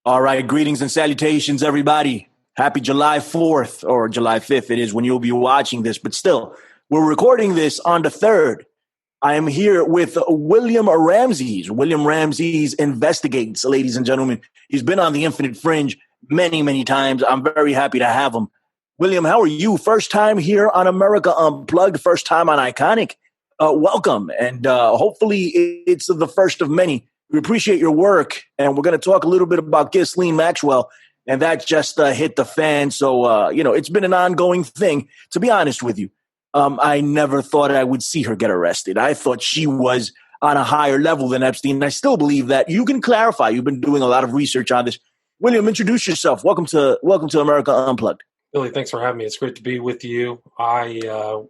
All right, greetings and salutations, everybody. Happy July 4th or July 5th. It is when you'll be watching this, but still, we're recording this on the 3rd. I am here with William Ramses. William Ramses Investigates, ladies and gentlemen. He's been on the Infinite Fringe many, many times. I'm very happy to have him. William, how are you? First time here on America Unplugged, first time on Iconic. Welcome, and hopefully it's the first of many. We appreciate your work, and we're going to talk a little bit about Ghislaine Maxwell, and that just hit the fan. So, it's been an ongoing thing, to be honest with you. I never thought I would see her get arrested. I thought she was on a higher level than Epstein, and I still believe that. You can clarify. You've been doing a lot of research on this. William, introduce yourself. Welcome to America Unplugged. Billy, thanks for having me. It's great to be with you. I'm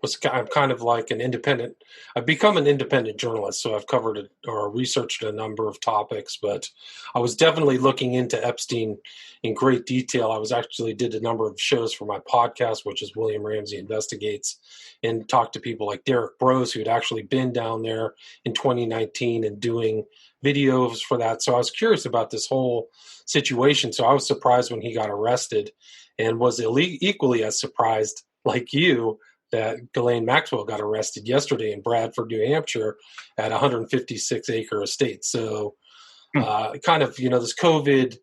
kind of like an independent. I've become an independent journalist, so I've covered or researched a number of topics. But I was definitely looking into Epstein in great detail. I did a number of shows for my podcast, which is William Ramsey Investigates, and talked to people like Derek Brose, who had actually been down there in 2019 and doing videos for that. So I was curious about this whole situation. So I was surprised when he got arrested, and was equally as surprised, like you, that Ghislaine Maxwell got arrested yesterday in Bradford, New Hampshire, at a 156-acre estate. So this COVID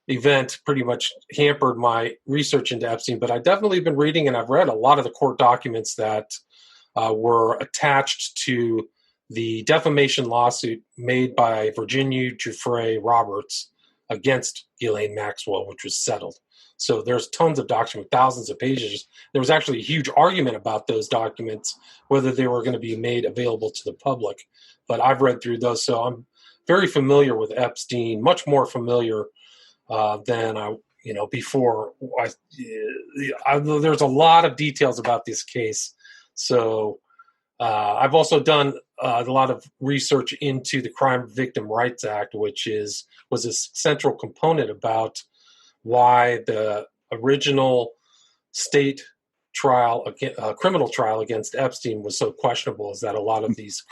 event pretty much hampered my research into Epstein, but I've definitely been reading, and I've read a lot of the court documents that were attached to the defamation lawsuit made by Virginia Geoffrey Roberts against Ghislaine Maxwell, which was settled. So there's tons of documents, thousands of pages. There was actually a huge argument about those documents, whether they were going to be made available to the public. But I've read through those, so I'm very familiar with Epstein, much more familiar than before. There's a lot of details about this case. So I've also done a lot of research into the Crime Victim Rights Act, which was a central component about why the original state trial, criminal trial against Epstein was so questionable, is that a lot of these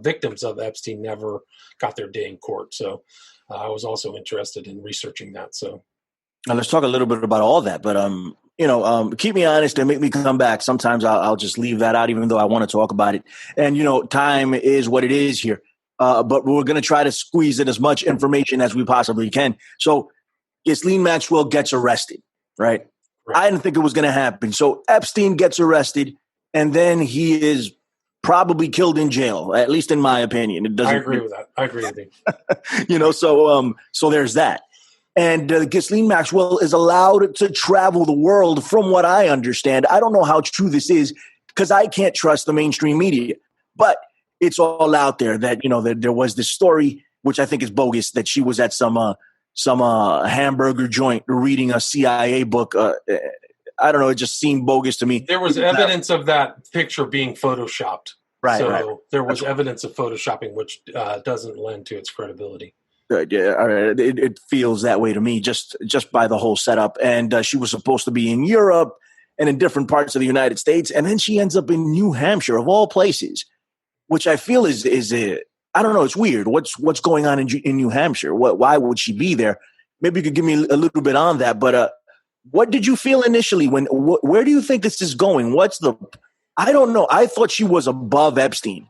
victims of Epstein never got their day in court. So I was also interested in researching that. So now let's talk a little bit about all that. But keep me honest and make me come back. Sometimes I'll just leave that out, even though I want to talk about it. And time is what it is here. But we're going to try to squeeze in as much information as we possibly can. So Ghislaine Maxwell gets arrested, right? I didn't think it was going to happen. So Epstein gets arrested, and then he is probably killed in jail, at least in my opinion. I agree with that. I agree with you. So there's that. And Ghislaine Maxwell is allowed to travel the world, from what I understand. I don't know how true this is, because I can't trust the mainstream media. But it's all out there that, that there was this story, which I think is bogus, that she was at some hamburger joint reading a CIA book. I don't know. It just seemed bogus to me. There was evidence of that picture being photoshopped. Right. So there was evidence of photoshopping, which doesn't lend to its credibility. It feels that way to me, just by the whole setup. And she was supposed to be in Europe and in different parts of the United States, and then she ends up in New Hampshire, of all places, which I feel is I don't know. It's weird. What's going on in New Hampshire? Why would she be there? Maybe you could give me a little bit on that. But what did you feel initially? Where do you think this is going? I don't know. I thought she was above Epstein.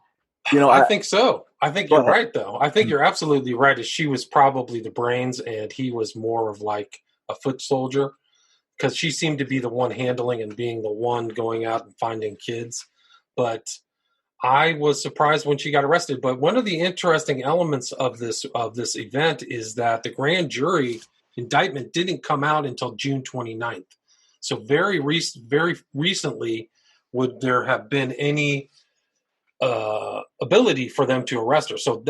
I think so. I think you're right, though. I think you're absolutely right. She was probably the brains, and he was more of like a foot soldier, because she seemed to be the one handling and being the one going out and finding kids. But I was surprised when she got arrested. But one of the interesting elements of this event is that the grand jury indictment didn't come out until June 29th. So very recently would there have been any ability for them to arrest her. So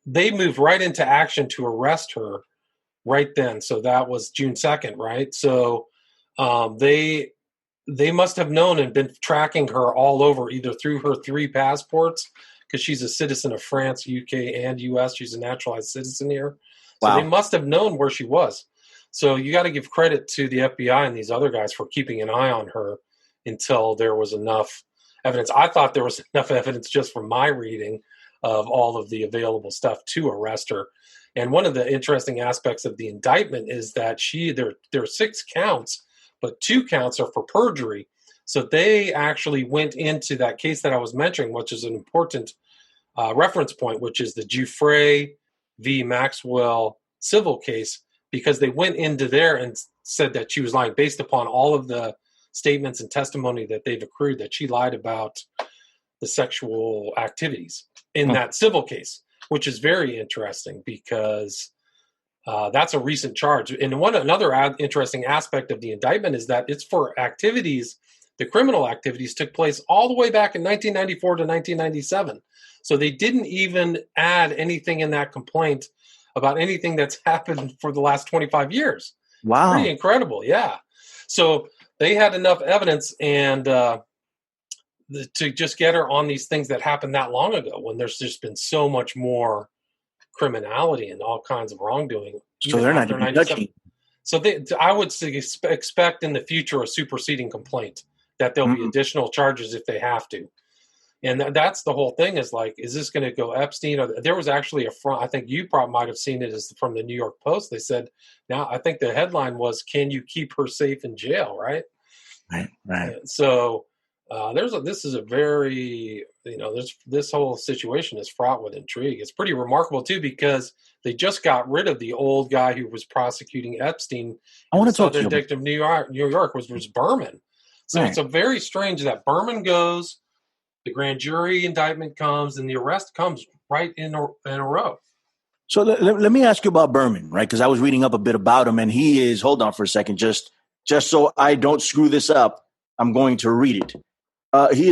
they moved right into action to arrest her right then. So that was June 2nd, right? So they must have known and been tracking her all over, either through her 3 passports, because she's a citizen of France, UK, and US. She's a naturalized citizen here. So They must have known where she was. So you got to give credit to the FBI and these other guys for keeping an eye on her until there was enough evidence. I thought there was enough evidence just from my reading of all of the available stuff to arrest her. And one of the interesting aspects of the indictment is that there are 6 counts, but 2 counts are for perjury. So they actually went into that case that I was mentioning, which is an important reference point, which is the Geoffrey v. Maxwell civil case, because they went into there and said that she was lying based upon all of the statements and testimony that they've accrued, that she lied about the sexual activities in that civil case, which is very interesting because that's a recent charge. And another interesting aspect of the indictment is that it's for activities. The criminal activities took place all the way back in 1994 to 1997. So they didn't even add anything in that complaint about anything that's happened for the last 25 years. Wow. Pretty incredible, yeah. So they had enough evidence and to just get her on these things that happened that long ago, when there's just been so much more criminality and all kinds of wrongdoing. So they're not even touching. So I would expect in the future a superseding complaint, that there'll be additional charges if they have to. And that's the whole thing, is like, is this going to go Epstein? Or there was actually a front, I think you probably might have seen it, is from the New York Post. They said, now I think the headline was, can you keep her safe in jail? Right. So this is a very, this whole situation is fraught with intrigue. It's pretty remarkable too, because they just got rid of the old guy who was prosecuting Epstein. I want to talk to you. District of New York was Berman. So it's a very strange that Berman goes, the grand jury indictment comes, and the arrest comes right in a row. So let me ask you about Berman, right? Because I was reading up a bit about him, and he is, hold on for a second, just so I don't screw this up, I'm going to read it. He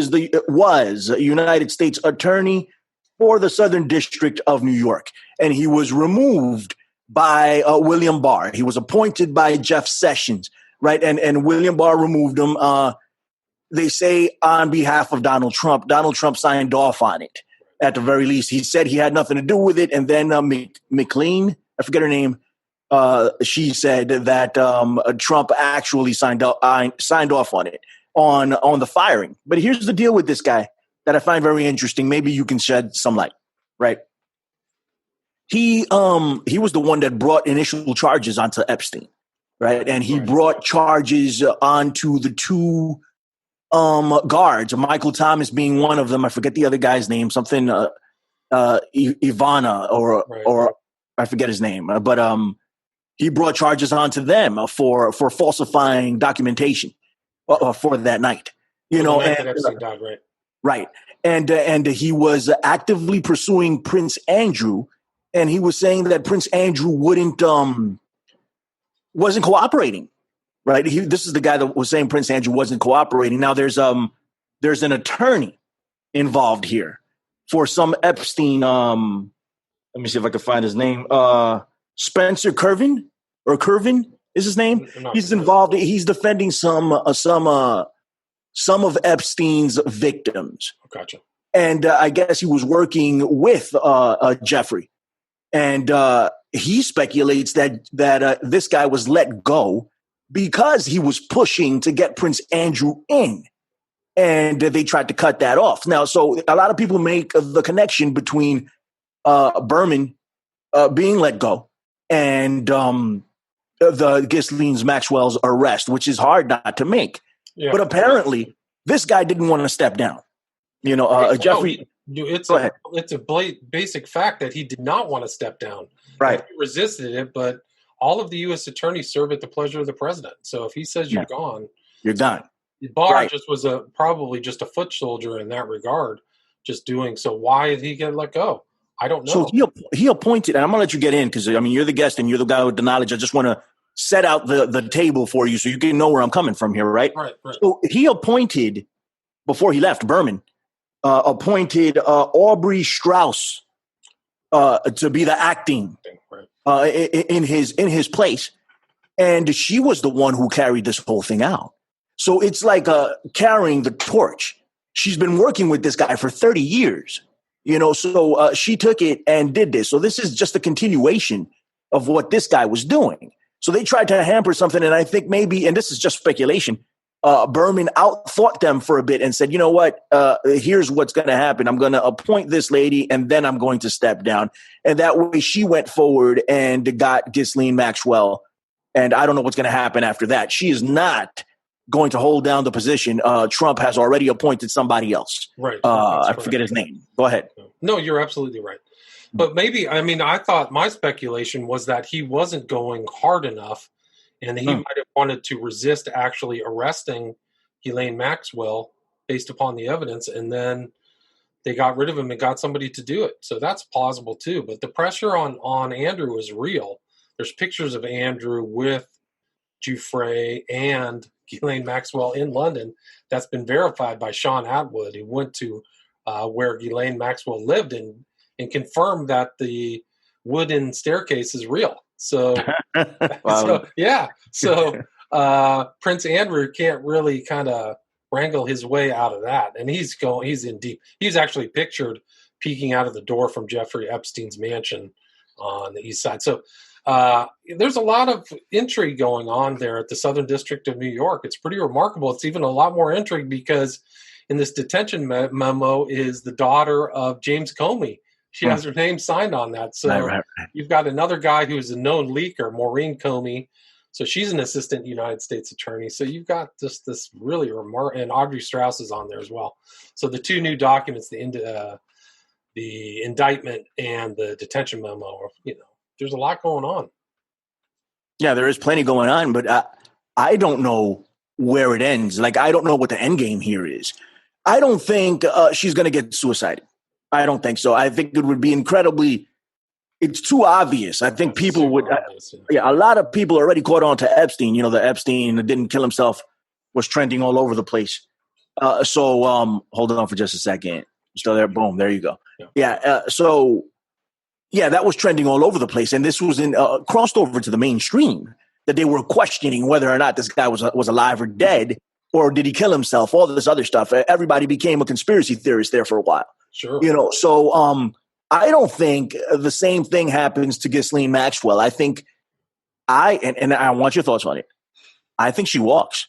was a United States attorney for the Southern District of New York, and he was removed by William Barr. He was appointed by Jeff Sessions, right? And William Barr removed him. They say on behalf of Donald Trump. Donald Trump signed off on it. At the very least, he said he had nothing to do with it. And then McLean, I forget her name, she said that Trump actually signed off on it, on the firing. But here's the deal with this guy that I find very interesting. Maybe you can shed some light, right? He was the one that brought initial charges onto Epstein, right? And he brought charges onto the 2 guards, Michael Thomas being one of them. I forget the other guy's name, something Ivana or I forget his name. But he brought charges onto them for falsifying documentation for that night. And Epstein died, right. And he was actively pursuing Prince Andrew, and he was saying that Prince Andrew wasn't cooperating. Right. This is the guy that was saying Prince Andrew wasn't cooperating. Now there's an attorney involved here for some Epstein. Let me see if I can find his name. Spencer Curvin is his name. He's involved. He's defending some of Epstein's victims. Gotcha. And I guess he was working with Geoffrey, and he speculates that this guy was let go because he was pushing to get Prince Andrew in, and they tried to cut that off. Now, so a lot of people make the connection between Berman being let go and the Ghislaine Maxwell's arrest, which is hard not to make. Yeah. But apparently, this guy didn't want to step down. Geoffrey. It's a basic fact that he did not want to step down. Right. He resisted it, but all of the U.S. attorneys serve at the pleasure of the president. So if he says you're gone, you're done. Barr just was probably just a foot soldier in that regard, just doing. So why did he get let go? I don't know. So he appointed, and I'm going to let you get in because, you're the guest and you're the guy with the knowledge. I just want to set out the table for you so you can know where I'm coming from here, right? Right. So he appointed, before he left, Berman, appointed Aubrey Strauss to be the acting in his place, and she was the one who carried this whole thing out. So it's like carrying the torch. She's been working with this guy for 30 years, so she took it and did this. So this is just a continuation of what this guy was doing. So they tried to hamper something, and I think maybe, and this is just speculation, Berman outthought them for a bit and said, you know what, here's what's going to happen. I'm going to appoint this lady and then I'm going to step down. And that way she went forward and got Ghislaine Maxwell. And I don't know what's going to happen after that. She is not going to hold down the position. Trump has already appointed somebody else. Right. I forget his name. Go ahead. No, you're absolutely right. But maybe, I mean, I thought my speculation was that he wasn't going hard enough and he might have wanted to resist actually arresting Ghislaine Maxwell based upon the evidence. And then they got rid of him and got somebody to do it. So that's plausible too. But the pressure on Andrew is real. There's pictures of Andrew with Geoffrey and Ghislaine Maxwell in London that's been verified by Sean Atwood, who went to where Ghislaine Maxwell lived and confirmed that the wooden staircase is real. So, so Prince Andrew can't really kind of wrangle his way out of that. And he's in deep. He's actually pictured peeking out of the door from Jeffrey Epstein's mansion on the east side. So there's a lot of intrigue going on there at the Southern District of New York. It's pretty remarkable. It's even a lot more intrigue because in this detention memo is the daughter of James Comey. She has her name signed on that. So you've got another guy who's a known leaker, Maureen Comey. So she's an assistant United States attorney. So you've got just this really remarkable, and Audrey Strauss is on there as well. So the two new documents, the indictment and the detention memo, there's a lot going on. Yeah, there is plenty going on, but I don't know where it ends. Like, I don't know what the end game here is. I don't think she's going to get suicided. I don't think so. I think it would be it's too obvious. I think people would, a lot of people already caught on to Epstein. The Epstein that didn't kill himself was trending all over the place. So hold on for just a second. You still there? Boom. There you go. Yeah. That was trending all over the place. And this was crossed over to the mainstream that they were questioning whether or not this guy was alive or dead, or did he kill himself? All this other stuff. Everybody became a conspiracy theorist there for a while. Sure. So I don't think the same thing happens to Ghislaine Maxwell. I think and I want your thoughts on it. I think she walks.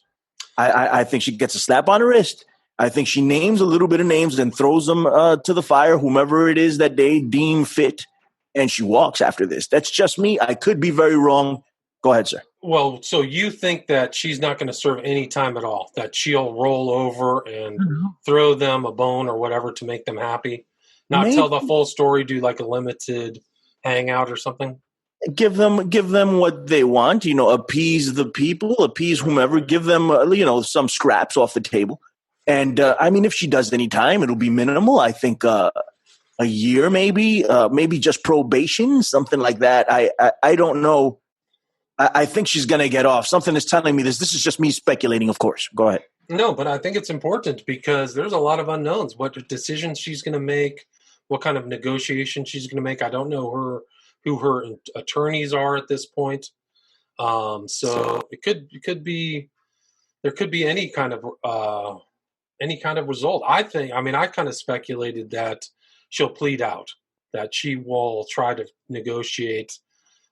I think she gets a slap on the wrist. I think she names a little bit of names and throws them to the fire, whomever it is that they deem fit, and she walks after this. That's just me. I could be very wrong. Go ahead, sir. Well, so you think that she's not going to serve any time at all, that she'll roll over and throw them a bone or whatever to make them happy? Not tell the full story, do like a limited hangout or something? Give them what they want, appease the people, appease whomever, give them, some scraps off the table. And if she does any time, it'll be minimal. I think a year, maybe just probation, something like that. I don't know. I think she's going to get off. Something is telling me this. This is just me speculating, of course. Go ahead. No, but I think it's important because there's a lot of unknowns. What decisions she's going to make, what kind of negotiation she's going to make. I don't know who her attorneys are at this point. So it could be there could be any kind of result. I kind of speculated that she'll plead out, that she will try to negotiate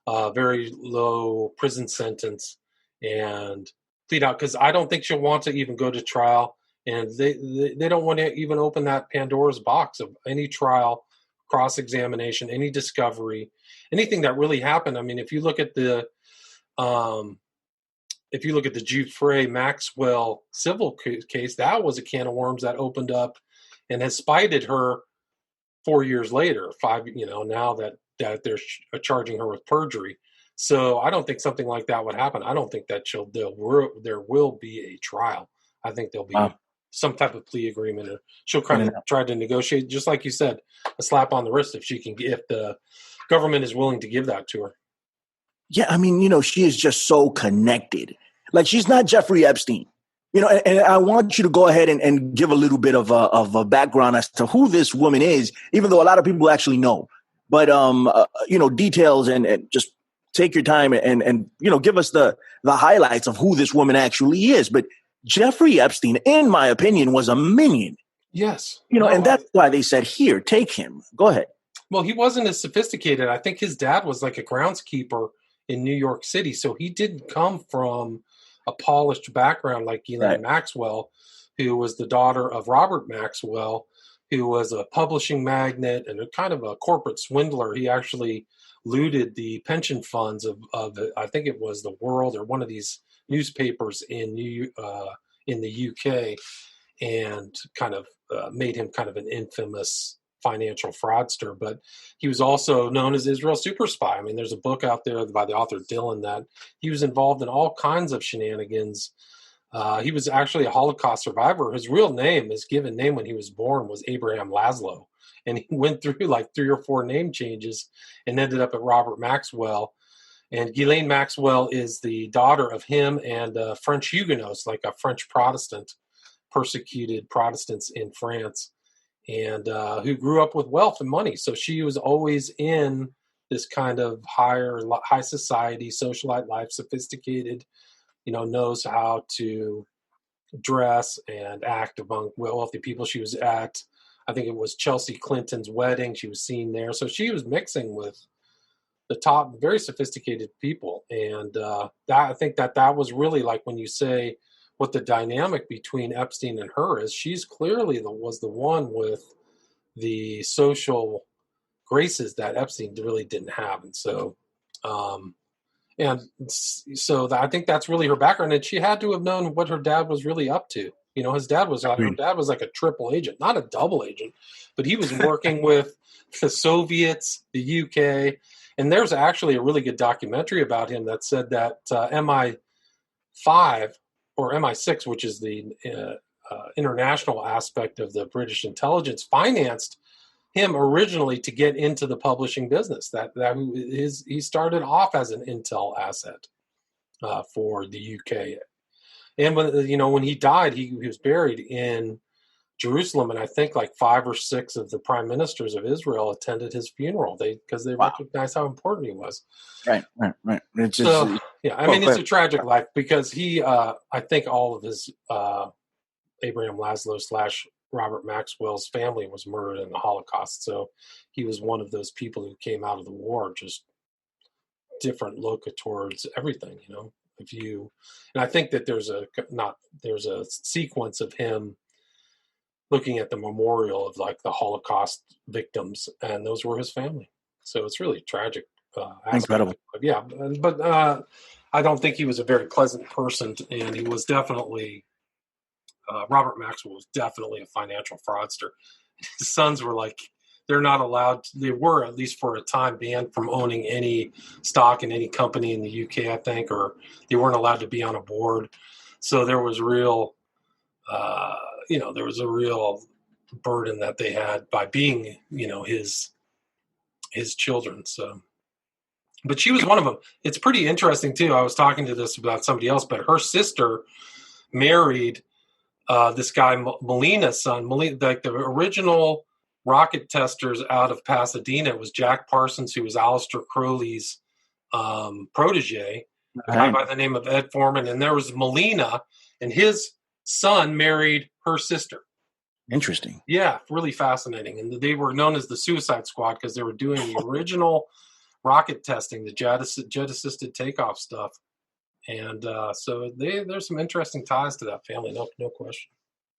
a very low prison sentence and plead out, because I don't think she'll want to even go to trial, and they don't want to even open that Pandora's box of any trial, cross-examination, any discovery, anything that really happened. I mean, if you look at the Geoffrey Maxwell civil case, that was a can of worms that opened up and has spited her 4 years later, now that they're charging her with perjury. So I don't think something like that would happen. I don't think that there will be a trial. I think there'll be some type of plea agreement, or she'll kind of try to negotiate, just like you said, a slap on the wrist if the government is willing to give that to her. Yeah, she is just so connected. Like, she's not Jeffrey Epstein. And I want you to go ahead and give a little bit of a background as to who this woman is, even though a lot of people actually know. But, details and just take your time and give us the highlights of who this woman actually is. But Jeffrey Epstein, in my opinion, was a minion. Yes. And that's why they said, here, take him. Go ahead. Well, he wasn't as sophisticated. I think his dad was like a groundskeeper in New York City. So he didn't come from a polished background like Ghislaine Maxwell, who was the daughter of Robert Maxwell, who was a publishing magnate and a kind of a corporate swindler. He actually looted the pension funds of I think it was the World or one of these newspapers in the UK, and kind of made him kind of an infamous financial fraudster. But he was also known as Israel super spy. I mean, there's a book out there by the author Dylan that he was involved in all kinds of shenanigans. He was actually a Holocaust survivor. His real name, his given name when he was born, was Abraham Laszlo. And he went through like 3 or 4 name changes and ended up at Robert Maxwell. And Ghislaine Maxwell is the daughter of him and French Huguenots, like a French Protestant, persecuted Protestants in France, and who grew up with wealth and money. So she was always in this kind of high society, socialite life, sophisticated, knows how to dress and act among wealthy people. She was at, I think it was Chelsea Clinton's wedding. She was seen there. So she was mixing with the top, very sophisticated people. And I think that was really like when you say what the dynamic between Epstein and her is, she's clearly was the one with the social graces that Epstein really didn't have. And so, I think that's really her background. And she had to have known what her dad was really up to. His dad was her dad was like a triple agent, not a double agent, but he was working with the Soviets, the UK. And there's actually a really good documentary about him that said that MI5 or MI6, which is the international aspect of the British intelligence, financed him originally to get into the publishing business. He started off as an intel asset for the UK. And when he died, he was buried in Jerusalem, and I think like 5 or 6 of the prime ministers of Israel attended his funeral. Because they recognized how important he was. Right. It's just, it's a tragic life because he, I think all of his Abraham Laszlo / Robert Maxwell's family was murdered in the Holocaust. So he was one of those people who came out of the war just different look towards everything, and I think that there's a sequence of him looking at the memorial of like the Holocaust victims, and those were his family. So it's really tragic. Incredible. Yeah. But I don't think he was a very pleasant person, and he was definitely, Robert Maxwell was definitely a financial fraudster. His sons were like, they were at least for a time banned from owning any stock in any company in the UK, I think, or they weren't allowed to be on a board. So there was real, there was a real burden that they had by being, his children. So, but she was one of them. It's pretty interesting too. I was talking to this about somebody else, but her sister married this guy Molina's son. Like the original rocket testers out of Pasadena was Jack Parsons, who was Aleister Crowley's protege, a guy by the name of Ed Foreman. And there was Molina, and his son married her sister. Interesting. Yeah, really fascinating. And they were known as the Suicide Squad because they were doing the original rocket testing, the jet-assisted takeoff stuff. And so there's some interesting ties to that family, no question.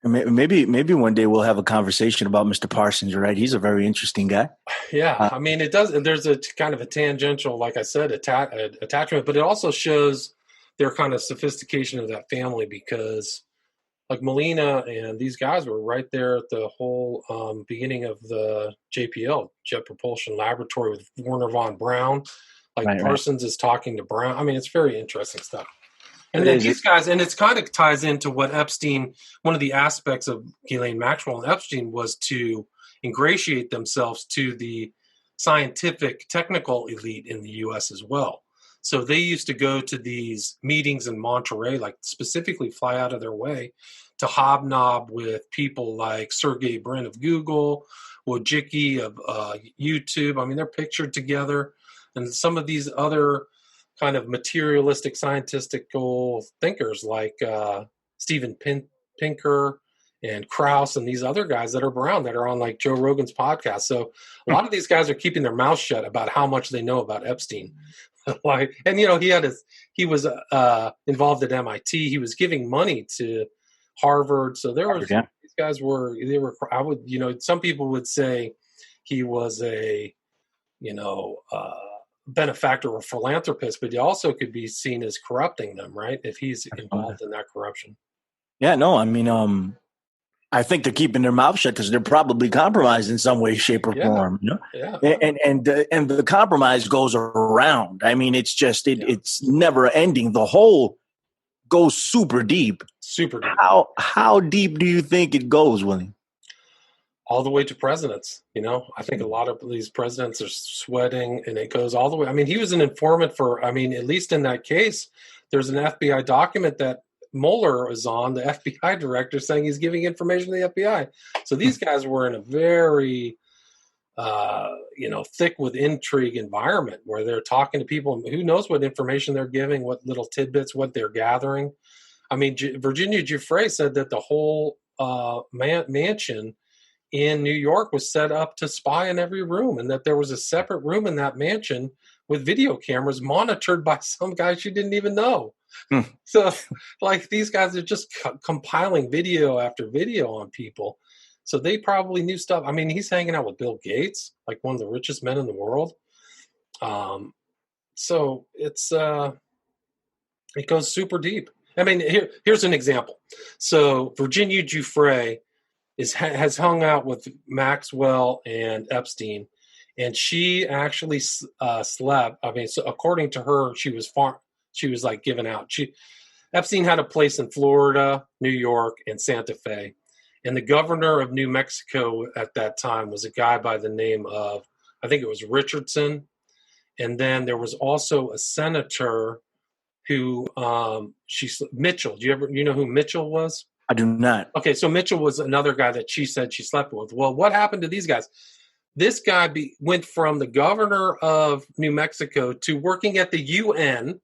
Maybe one day we'll have a conversation about Mr. Parsons, right? He's a very interesting guy. Yeah, I mean, it does. There's a kind of a tangential, like I said, attachment, but it also shows their kind of sophistication of that family because, like Molina and these guys were right there at the whole beginning of the JPL, Jet Propulsion Laboratory, with Werner von Braun. Like Parsons is talking to Brown. I mean, it's very interesting stuff. And then these guys, and it's kind of ties into what Epstein, one of the aspects of Ghislaine Maxwell and Epstein was to ingratiate themselves to the scientific, technical elite in the U.S. as well. So they used to go to these meetings in Monterey, like specifically fly out of their way to hobnob with people like Sergey Brin of Google, Wojcicki of YouTube. I mean, they're pictured together. And some of these other kind of materialistic, scientistical thinkers like Steven Pinker and Krause and these other guys that are around that are on like Joe Rogan's podcast. So a lot of these guys are keeping their mouth shut about how much they know about Epstein. Like, and he was involved at MIT. He was giving money to Harvard. So there was, these guys were, some people would say he was a, benefactor or philanthropist, but he also could be seen as corrupting them, right? If he's involved in that corruption. Yeah, no, I mean, I think they're keeping their mouth shut because they're probably compromised in some way, shape, or form. Yeah. And the compromise goes around. I mean, it's just it's never ending. The hole goes super deep. Super deep. How deep do you think it goes, William? All the way to presidents. I think a lot of these presidents are sweating, and it goes all the way. I mean, he was an informant at least in that case, there's an FBI document that Mueller is on, the FBI director, saying he's giving information to the FBI. So these guys were in a very, thick with intrigue environment where they're talking to people. Who knows what information they're giving, what little tidbits, what they're gathering. I mean, Virginia Giuffre said that the whole mansion in New York was set up to spy in every room, and that there was a separate room in that mansion with video cameras monitored by some guy she didn't even know. So, like, these guys are just compiling video after video on people. So they probably knew stuff. I mean, he's hanging out with Bill Gates, like one of the richest men in the world. So it goes super deep. I mean, here's an example. So Virginia Giuffre has hung out with Maxwell and Epstein, and she actually slept. I mean, so according to her, she was like given out. Epstein had a place in Florida, New York, and Santa Fe. And the governor of New Mexico at that time was a guy by the name of, I think it was Richardson. And then there was also a senator who, Mitchell. Do you know who Mitchell was? I do not. Okay, so Mitchell was another guy that she said she slept with. Well, what happened to these guys? This guy went from the governor of New Mexico to working at the UN.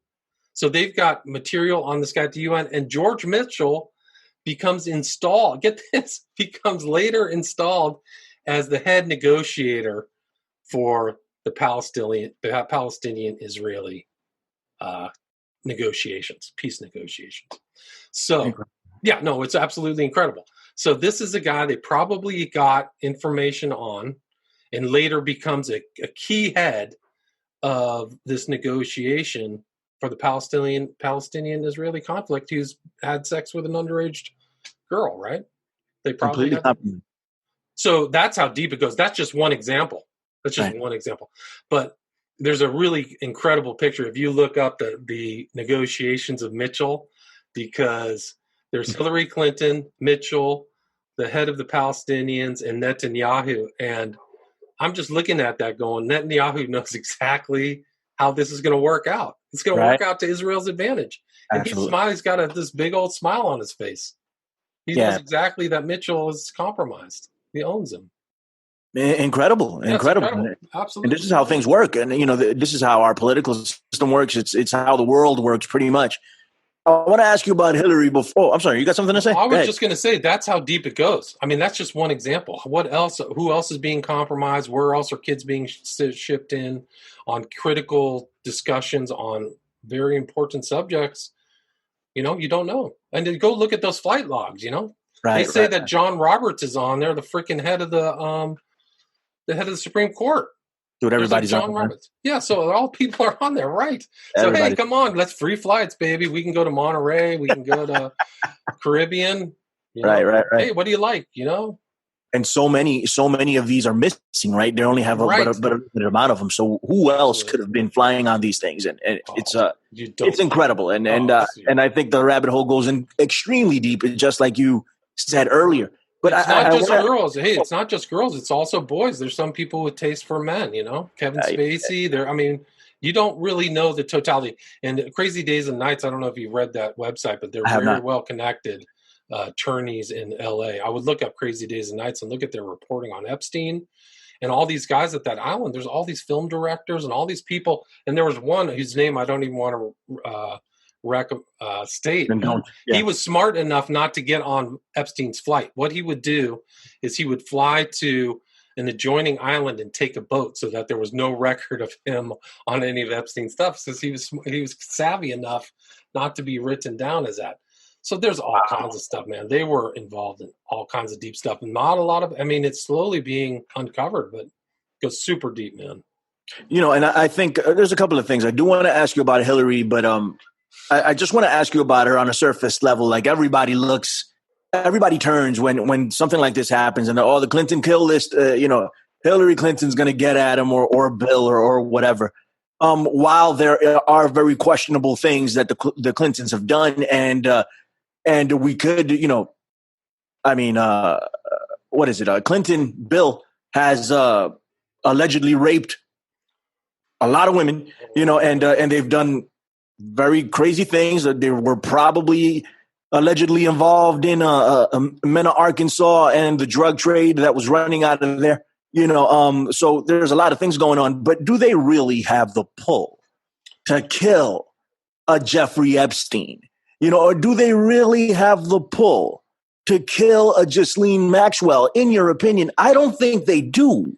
So they've got material on this guy at the UN, and George Mitchell becomes later installed as the head negotiator for the Palestinian-Israeli negotiations, peace negotiations. So, it's absolutely incredible. So this is a guy they probably got information on, and later becomes a key head of this negotiation for the Palestinian-Israeli conflict. Who's had sex with an underage girl, right? They probably So that's how deep it goes. That's just one example. One example. But there's a really incredible picture. If you look up the negotiations of Mitchell, because there's Hillary Clinton, Mitchell, the head of the Palestinians, and Netanyahu. And I'm just looking at that going, Netanyahu knows exactly how this is going to work out. It's going to work out to Israel's advantage. And he's got this big old smile on his face. He knows exactly that Mitchell is compromised. He owns him. Incredible. Absolutely. And this is how things work. And, this is how our political system works. It's how the world works pretty much. I want to ask you about Hillary before. Oh, I'm sorry. You got something to say? I was just going to say that's how deep it goes. I mean, that's just one example. What else? Who else is being compromised? Where else are kids being shipped in on critical discussions on very important subjects? You don't know. And then go look at those flight logs. They say that John Roberts is on there, the freaking head of the head of the Supreme Court. Dude, everybody's John Roberts. Yeah, so all people are on there, right? So, hey, come on, let's free flights, baby. We can go to Monterey. We can go to Caribbean. Right. Hey, what do you like, And so many of these are missing, right? They only have a limited amount of them. So who else could have been flying on these things? And it's incredible. And I think the rabbit hole goes in extremely deep, just like you said earlier. But it's not just girls. Hey, it's not just girls. It's also boys. There's some people with taste for men, Kevin Spacey. You don't really know the totality. And Crazy Days and Nights, I don't know if you've read that website, but they're very well connected attorneys in LA. I would look up Crazy Days and Nights and look at their reporting on Epstein and all these guys at that island. There's all these film directors and all these people. And there was one whose name I don't even want to state. Then don't. Yeah. He was smart enough not to get on Epstein's flight. What he would do is he would fly to an adjoining island and take a boat so that there was no record of him on any of Epstein's stuff, since he was savvy enough not to be written down as that. So there's all kinds of stuff, man. They were involved in all kinds of deep stuff. Not a lot of, I mean, it's slowly being uncovered, but it goes super deep, man. You know, and I think there's a couple of things. I do want to ask you about Hillary, but I just want to ask you about her on a surface level. Like everybody turns when something like this happens, and the Clinton kill list, Hillary Clinton's going to get at him or Bill or whatever. While there are very questionable things that the Clintons have done, and we could, what is it? Bill has allegedly raped a lot of women, and they've done very crazy things. They were probably allegedly involved in Mena, Arkansas, and the drug trade that was running out of there. So there's a lot of things going on. But do they really have the pull to kill a Jeffrey Epstein? Or do they really have the pull to kill a Ghislaine Maxwell? In your opinion, I don't think they do.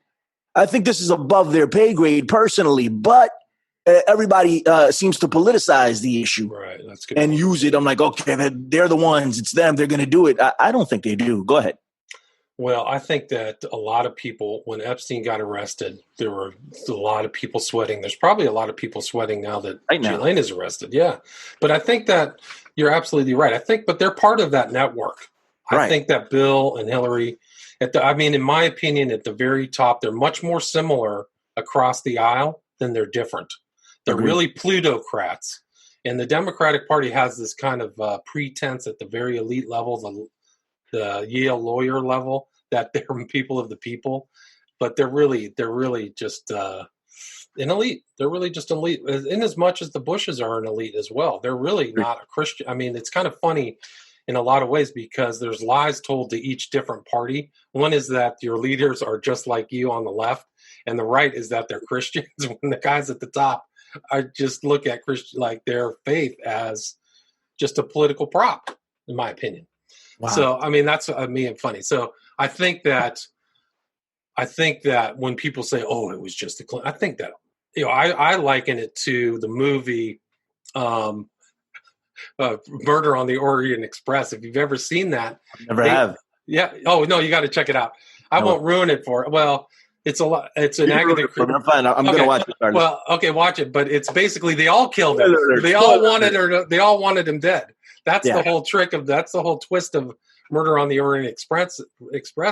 I think this is above their pay grade personally, but everybody seems to politicize the issue, right? That's good. And use it. I'm like, okay, they're the ones. It's them. They're going to do it. I don't think they do. Go ahead. Well, I think that a lot of people, when Epstein got arrested, there were a lot of people sweating. There's probably a lot of people sweating now that Ghislaine is arrested. Yeah. But I think that you're absolutely right. But they're part of that network. Right. I think that Bill and Hillary, in my opinion, at the very top, they're much more similar across the aisle than they're different. They're really plutocrats. And the Democratic Party has this kind of pretense at the very elite level, the Yale lawyer level, that they're people of the people, but they're really just an elite. They're really just elite, in as much as the Bushes are an elite as well. They're really not a Christian. I mean, it's kind of funny in a lot of ways because there's lies told to each different party. One is that your leaders are just like you on the left, and the right is that they're Christians. When the guys at the top just look at Christian, like their faith as just a political prop, in my opinion. Wow. So, that's funny. So I think that when people say, "Oh, it was just the Clinton," I think that I liken it to the movie Murder on the Orient Express. If you've ever seen that, never have. Yeah. Oh no, you got to check it out. I won't ruin it for it. Well, it's a lot. It's an Agatha Christie. I'm fine. I'm going to watch it. Carlos. Well, okay, watch it. But it's basically they all killed him. They all wanted him dead. That's the whole trick that's the whole twist of Murder on the Orient Express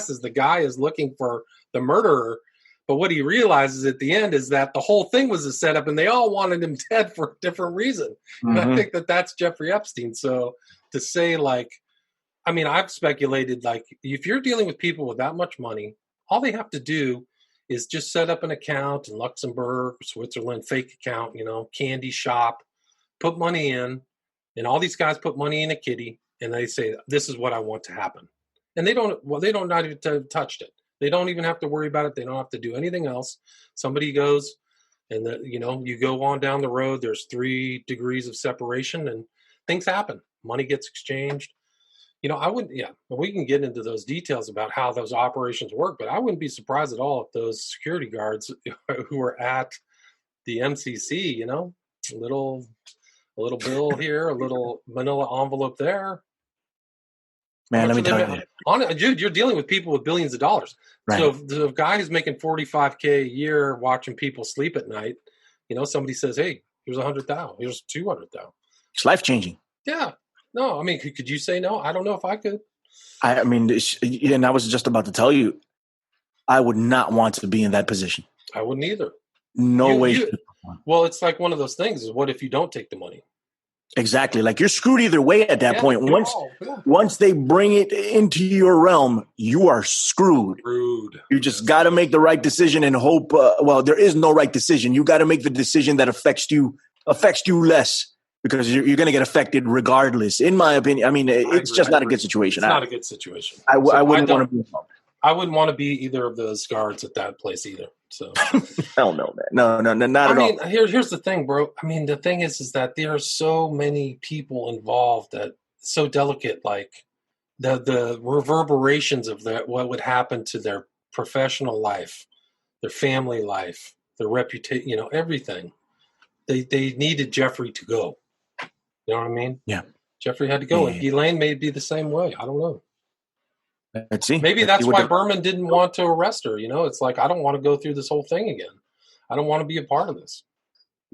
is the guy is looking for the murderer, but what he realizes at the end is that the whole thing was a setup and they all wanted him dead for a different reason. Mm-hmm. And I think that that's Jeffrey Epstein. So to say I've speculated, if you're dealing with people with that much money, all they have to do is just set up an account in Luxembourg, Switzerland, fake account, candy shop, put money in. And all these guys put money in a kitty, and they say, "This is what I want to happen," and they don't not even touched it. They don't even have to worry about it. They don't have to do anything else. Somebody goes, and you go on down the road. There's 3 degrees of separation, and things happen. Money gets exchanged. I wouldn't. Yeah, we can get into those details about how those operations work, but I wouldn't be surprised at all if those security guards who are at the MCC, a little bill here, a little manila envelope there. Man, let me tell you. Dude, you're dealing with people with billions of dollars. Right. So if the guy who's making $45K a year watching people sleep at night, somebody says, "Hey, here's $100,000. Here's $200,000." It's life-changing. Yeah. No, could you say no? I don't know if I could. And I was just about to tell you, I would not want to be in that position. I wouldn't either. No way. Well, it's like one of those things is what if you don't take the money? Exactly. Like you're screwed either way at that point. Once they bring it into your realm, you are screwed. You just got to make the right decision and hope. There is no right decision. You got to make the decision that affects you less because you're going to get affected regardless. In my opinion, it's just not a good situation. It's not a good situation. I wouldn't want to be involved. I wouldn't want to be either of those guards at that place either. So, Hell no, man. No, not at all. Here's the thing, bro. I mean, the thing is that there are so many people involved that it's so delicate, like the reverberations of that, what would happen to their professional life, their family life, their reputation, everything. They needed Geoffrey to go. You know what I mean? Yeah. Jeffrey had to go, Yeah. and Ghislaine may be the same way. I don't know. Let's see. Maybe that's why Berman didn't want to arrest her. It's like, I don't want to go through this whole thing again. I don't want to be a part of this.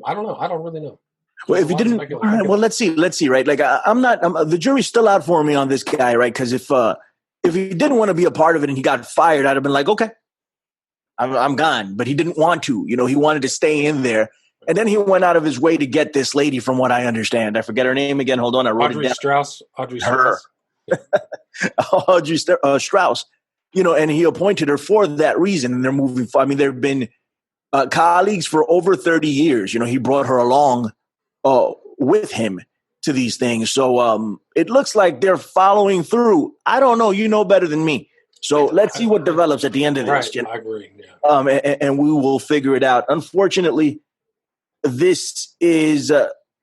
I don't know. I don't really know. Well, if he didn't, all right, well, let's see, right? Like, I'm not. The jury's still out for me on this guy, right? Because if he didn't want to be a part of it and he got fired, I'd have been like, okay, I'm gone. But he didn't want to. He wanted to stay in there, and then he went out of his way to get this lady. From what I understand, I forget her name again. Hold on, I wrote it down. Audrey Strauss. Audrey Strauss. And he appointed her for that reason. And they're moving. I mean, they've been colleagues for over 30 years. He brought her along with him to these things. So it looks like they're following through. I don't know. You know better than me. So let's see what develops at the end of this. Right, I agree. Yeah. And we will figure it out. Unfortunately, this is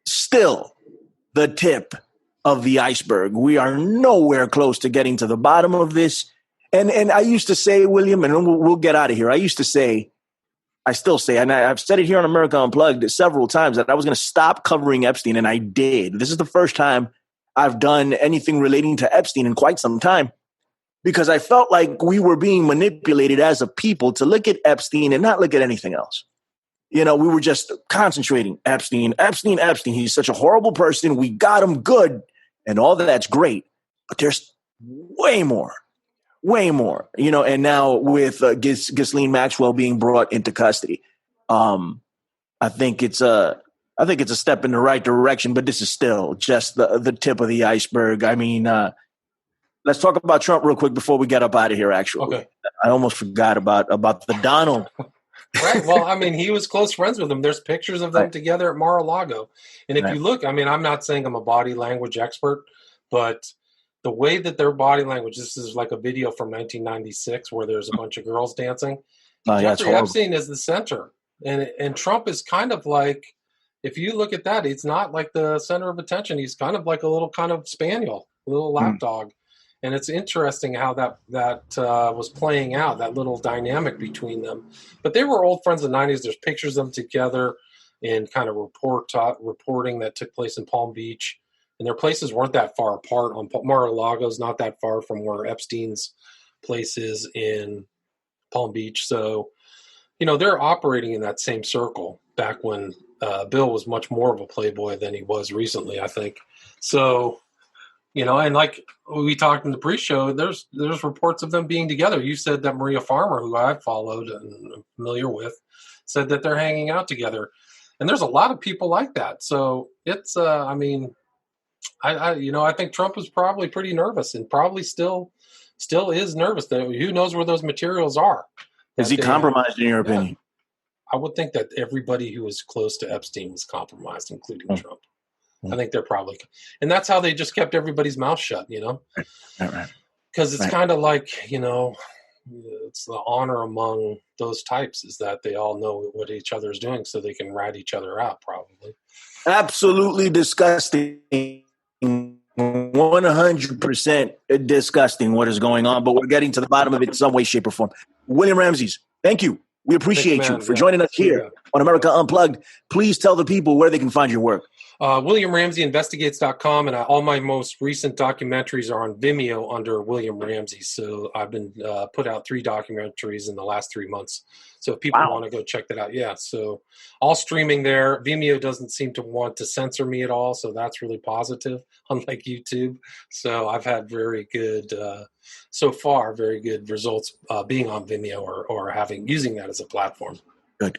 still the tip of the iceberg. We are nowhere close to getting to the bottom of this. And I used to say, William, and we'll get out of here. I still say, and I've said it here on America Unplugged several times, that I was going to stop covering Epstein, and I did. This is the first time I've done anything relating to Epstein in quite some time, because I felt like we were being manipulated as a people to look at Epstein and not look at anything else. We were just concentrating. Epstein. He's such a horrible person. We got him good, and all that's great. But there's way more. And now with Ghislaine Maxwell being brought into custody, I think it's a step in the right direction, but this is still just the tip of the iceberg. I mean, let's talk about Trump real quick before we get up out of here, actually. Okay. I almost forgot about the Donald. Right. Well, I mean, he was close friends with him. There's pictures of them together at Mar-a-Lago. And if you look, I mean, I'm not saying I'm a body language expert, but the way that their body language, this is like a video from 1996 where there's a bunch of girls dancing. Jeffrey Epstein is the center. And Trump is kind of like, if you look at that, it's not like the center of attention. He's kind of like a little kind of spaniel, a little lapdog. And it's interesting how that was playing out, that little dynamic between them. But they were old friends in the 90s. There's pictures of them together in kind of reporting that took place in Palm Beach. And their places weren't that far apart. Mar-a-Lago's not that far from where Epstein's place is in Palm Beach. So, they're operating in that same circle back when Bill was much more of a playboy than he was recently, I think. So, and like we talked in the pre-show, there's reports of them being together. You said that Maria Farmer, who I followed and am familiar with, said that they're hanging out together. And there's a lot of people like that. So it's, I think Trump was probably pretty nervous and probably still is nervous. Who knows where those materials are? Is he compromised in your opinion? I would think that everybody who was close to Epstein was compromised, including Trump. I think they're probably, and that's how they just kept everybody's mouth shut, Right. Because it's kind of like, it's the honor among those types is that they all know what each other is doing so they can rat each other out, probably. Absolutely disgusting. 100% disgusting what is going on, but we're getting to the bottom of it in some way, shape, or form. William Ramsey, thank you. We appreciate you for joining us here on America Unplugged. Please tell the people where they can find your work. WilliamRamseyInvestigates.com, and all my most recent documentaries are on Vimeo under William Ramsey. So I've been put out 3 documentaries in the last 3 months. So if people want to go check that out, so all streaming there. Vimeo doesn't seem to want to censor me at all, so that's really positive, unlike YouTube. So I've had very good, so far, very good results being on Vimeo or using that as a platform. Good.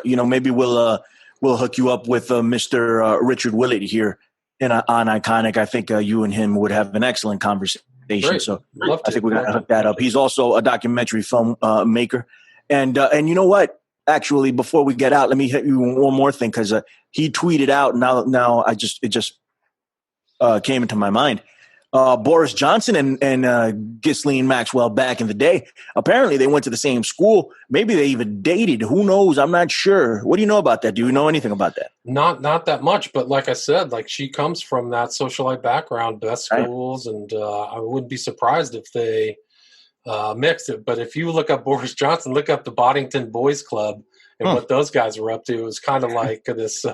Maybe we'll hook you up with Mr. Richard Willett here on Iconic. I think you and him would have an excellent conversation. Great. So I think we're going to hook that up. He's also a documentary film maker. And you know what? Actually, before we get out, let me hit you one more thing because he tweeted out. Now it just came into my mind. Boris Johnson and Ghislaine Maxwell back in the day. Apparently, they went to the same school. Maybe they even dated. Who knows? I'm not sure. What do you know about that? Do you know anything about that? Not that much, but like I said, like she comes from that socialite background, best schools, and I wouldn't be surprised if they mixed it. But if you look up Boris Johnson, look up the Boddington Boys Club and what those guys were up to. It was kind of like this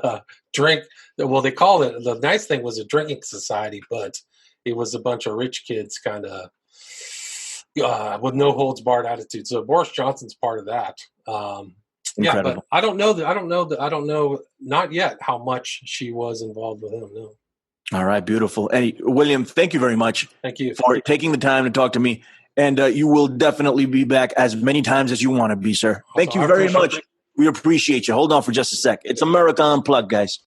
drink. Well, they called it, the nice thing was a drinking society, but it was a bunch of rich kids kind of with no holds barred attitude. So Boris Johnson's part of that. Yeah, but I don't know not yet how much she was involved with him. No. All right, beautiful. Hey, William, thank you very much. Thank you for taking the time to talk to me. And you will definitely be back as many times as you want to be, sir. Thank you very much. We appreciate you. Hold on for just a sec. It's America Unplugged, guys.